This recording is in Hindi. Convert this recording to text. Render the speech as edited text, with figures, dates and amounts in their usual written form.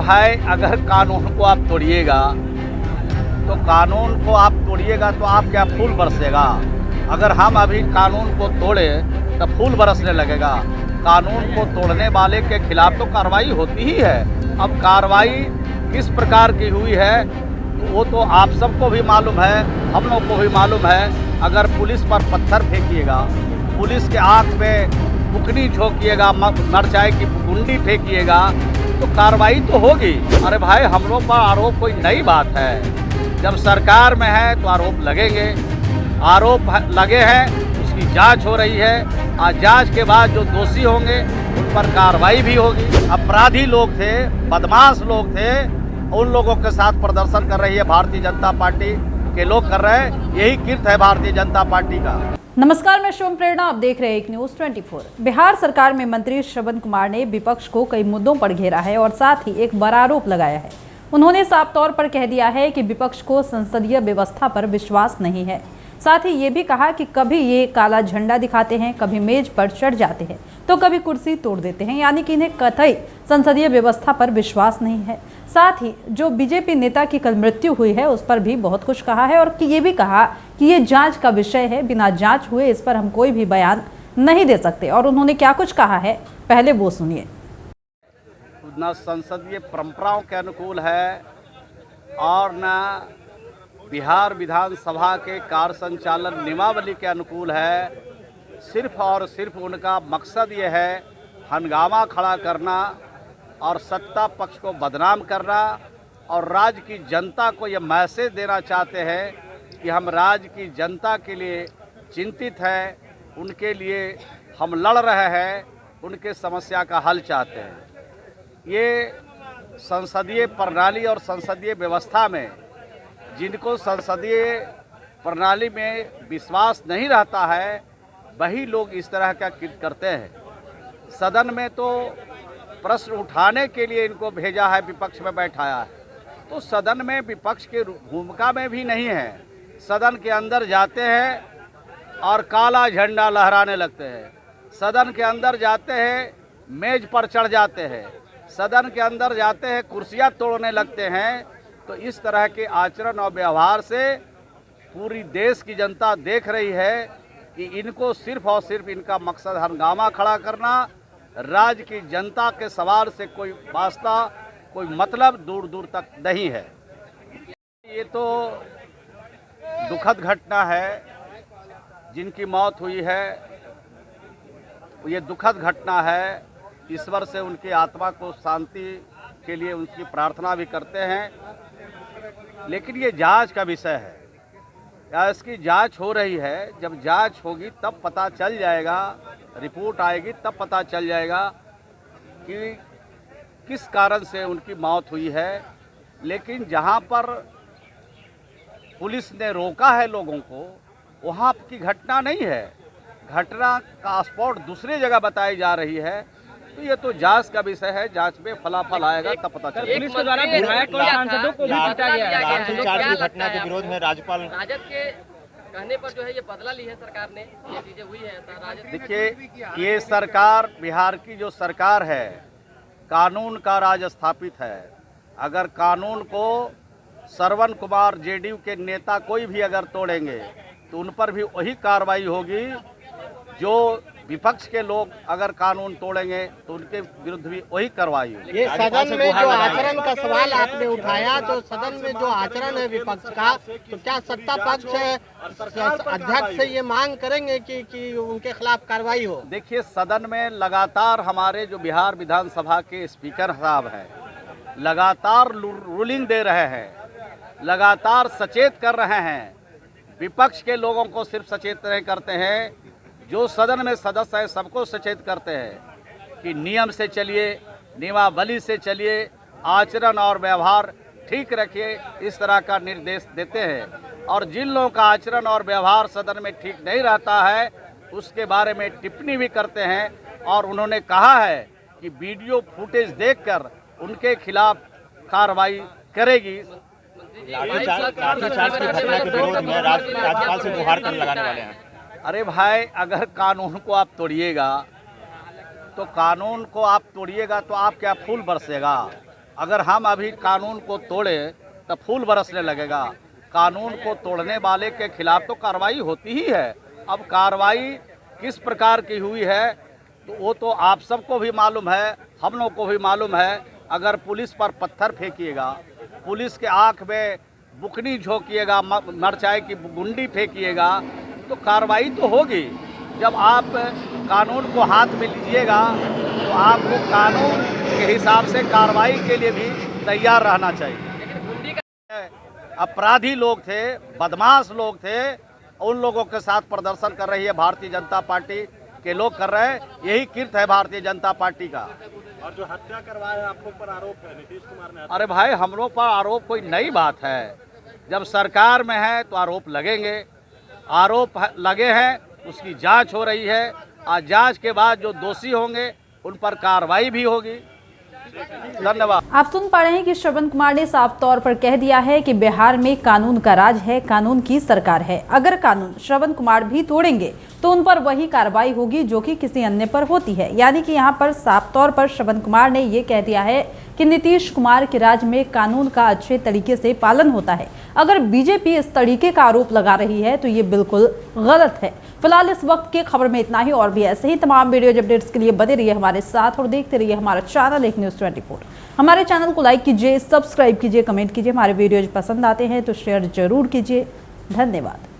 भाई अगर कानून को आप तोड़िएगा तो आप क्या फूल बरसेगा। अगर हम अभी कानून को तोड़े तो फूल बरसने लगेगा। कानून को तोड़ने वाले के खिलाफ तो कार्रवाई होती ही है। अब कार्रवाई किस प्रकार की हुई है वो तो आप सबको भी मालूम है, हम लोग को भी मालूम है। अगर पुलिस पर पत्थर फेंकिएगा, पुलिस के आँख में बुकनी झोंकिएगा, मरचाई की गुंडी फेंकिएगा तो कार्रवाई तो होगी। अरे भाई हम लोग पर आरोप कोई नई बात है। जब सरकार में है तो आरोप लगेंगे। आरोप लगे हैं, उसकी जांच हो रही है और जांच के बाद जो दोषी होंगे उन पर कार्रवाई भी होगी। अपराधी लोग थे, बदमाश लोग थे, उन लोगों के साथ प्रदर्शन कर रही है भारतीय जनता पार्टी के लोग कर रहे हैं। यही कीर्त है भारतीय जनता पार्टी का। नमस्कार, मैं शिवम प्रेरणा, आप देख रहे हैं एक न्यूज 24। बिहार सरकार में मंत्री श्रवण कुमार ने विपक्ष को कई मुद्दों पर घेरा है और साथ ही एक बड़ा आरोप लगाया है। उन्होंने साफ तौर पर कह दिया है कि विपक्ष को संसदीय व्यवस्था पर विश्वास नहीं है। साथ ही ये भी कहा कि कभी ये काला झंडा दिखाते हैं, कभी मेज पर चढ़ जाते हैं तो कभी कुर्सी तोड़ देते हैं, यानी कि इन्हें कतई संसदीय व्यवस्था पर विश्वास नहीं है। साथ ही जो बीजेपी नेता की कल मृत्यु हुई है उस पर भी बहुत कुछ कहा है और कि ये भी कहा कि ये जांच का विषय है, बिना जांच हुए इस पर हम कोई भी बयान नहीं दे सकते। और उन्होंने क्या कुछ कहा है पहले वो सुनिए। न संसदीय परंपराओं के अनुकूल है और न बिहार विधानसभा के कार्य संचालन नियमावली के अनुकूल है। सिर्फ और सिर्फ उनका मकसद ये है हंगामा खड़ा करना और सत्ता पक्ष को बदनाम करना और राज्य की जनता को ये मैसेज देना चाहते हैं कि हम राज्य की जनता के लिए चिंतित हैं, उनके लिए हम लड़ रहे हैं, उनके समस्या का हल चाहते हैं। ये संसदीय प्रणाली और संसदीय व्यवस्था में जिनको संसदीय प्रणाली में विश्वास नहीं रहता है वही लोग इस तरह का कृत्य करते हैं। सदन में तो प्रश्न उठाने के लिए इनको भेजा है, विपक्ष में बैठाया है, तो सदन में विपक्ष की भूमिका में भी नहीं है। सदन के अंदर जाते हैं और काला झंडा लहराने लगते हैं। सदन के अंदर जाते हैं, मेज पर चढ़ जाते हैं। सदन के अंदर जाते हैं, कुर्सियां तोड़ने लगते हैं। तो इस तरह के आचरण और व्यवहार से पूरी देश की जनता देख रही है कि इनको सिर्फ और सिर्फ इनका मकसद हंगामा खड़ा करना, राज्य की जनता के सवाल से कोई वास्ता, कोई मतलब दूर दूर तक नहीं है। ये तो दुखद घटना है जिनकी मौत हुई है, ये दुखद घटना है। ईश्वर से उनकी आत्मा को शांति के लिए उनकी प्रार्थना भी करते हैं। लेकिन ये जांच का विषय है या इसकी जांच हो रही है। जब जांच होगी तब पता चल जाएगा, रिपोर्ट आएगी तब पता चल जाएगा कि किस कारण से उनकी मौत हुई है। लेकिन जहां पर पुलिस ने रोका है लोगों को, वहां की घटना नहीं है। घटना का स्पॉट दूसरी जगह बताई जा रही है। तो ये तो जांच का विषय है, जांच में फलाफल आएगा तब पता चलेगा। पुलिस के द्वारा विधायक और सांसदों को भी पीटा गया है। लाठीचार्ज की घटना के विरोध में राजद के कहने पर जो है ये बदला ली है सरकार ने, ये चीजें हुई है। देखिए, ये सरकार, बिहार की जो सरकार है, कानून का राज स्थापित है। अगर कानून को श्रवण कुमार जेडीयू के नेता कोई भी अगर तोड़ेंगे तो उन पर भी वही कार्रवाई होगी। जो विपक्ष के लोग अगर कानून तोड़ेंगे तो उनके विरुद्ध भी वही कार्रवाई होगी। ये सदन में जो आचरण का सवाल आपने उठाया, तो सदन में जो आचरण है विपक्ष का, तो क्या सत्ता पक्ष अध्यक्ष से ये मांग करेंगे कि उनके खिलाफ कार्रवाई हो? देखिए, सदन में लगातार हमारे जो बिहार विधानसभा के स्पीकर साहब हैं लगातार रूलिंग दे रहे हैं, लगातार सचेत कर रहे हैं। विपक्ष के लोगों को सिर्फ सचेत नहीं करते हैं, जो सदन में सदस्य हैं सबको सचेत करते हैं कि नियम से चलिए, नियमावली से चलिए, आचरण और व्यवहार ठीक रखिए, इस तरह का निर्देश देते हैं। और जिन लोगों का आचरण और व्यवहार सदन में ठीक नहीं रहता है उसके बारे में टिप्पणी भी करते हैं। और उन्होंने कहा है कि वीडियो फुटेज देखकर उनके खिलाफ कार्रवाई करेगी। लाठीचार्ज की घटना के विरोध में राज्यपाल से गुहार करने लगाने वाले हैं। अरे भाई, अगर कानून को आप तोड़िएगा तो आप क्या फूल बरसेगा। अगर हम अभी कानून को तोड़े तो फूल बरसने लगेगा। कानून को तोड़ने वाले के खिलाफ तो कार्रवाई होती ही है। अब कार्रवाई किस प्रकार की हुई है तो वो तो आप सबको भी मालूम है, हम लोग को भी मालूम है। अगर पुलिस पर पत्थर फेंकिएगा, पुलिस के आँख में बुकनी झोंकिएगा, मरचाई की गुंडी फेंकिएगा तो कार्रवाई तो होगी। जब आप कानून को हाथ में लीजिएगा तो आपको कानून के हिसाब से कार्रवाई के लिए भी तैयार रहना चाहिए। अपराधी लोग थे, बदमाश लोग थे, उन लोगों के साथ प्रदर्शन कर रही है भारतीय जनता पार्टी के लोग कर रहे हैं। यही कीर्त है भारतीय जनता पार्टी का। और जो हत्या करवाया आप लोग पर आरोप है, नीतीश कुमार ने। अरे भाई, हम लोग पर आरोप कोई नई बात है। जब सरकार में है तो आरोप लगेंगे। आरोप लगे हैं, उसकी जांच हो रही है। आज जांच के बाद जो दोषी होंगे उन पर कार्रवाई भी होगी। धन्यवाद। आप सुन पा रहे हैं कि श्रवण कुमार ने साफ तौर पर कह दिया है कि बिहार में कानून का राज है, कानून की सरकार है। अगर कानून श्रवण कुमार भी तोड़ेंगे तो उन पर वही कार्रवाई होगी जो कि किसी अन्य पर होती है। यानी कि यहाँ पर साफ तौर पर श्रवण कुमार ने ये कह दिया है कि नीतीश कुमार के राज में कानून का अच्छे तरीके से पालन होता है। अगर बीजेपी इस तरीके का आरोप लगा रही है तो ये बिल्कुल गलत है। फिलहाल इस वक्त की खबर में इतना ही। और भी ऐसे ही तमाम वीडियो अपडेट्स के लिए बने रहिए हमारे साथ और देखते रहिए हमारा चैनल एक न्यूज़ 24। हमारे चैनल को लाइक कीजिए, सब्सक्राइब कीजिए, कमेंट कीजिए। हमारे वीडियोज पसंद आते हैं तो शेयर जरूर कीजिए। धन्यवाद।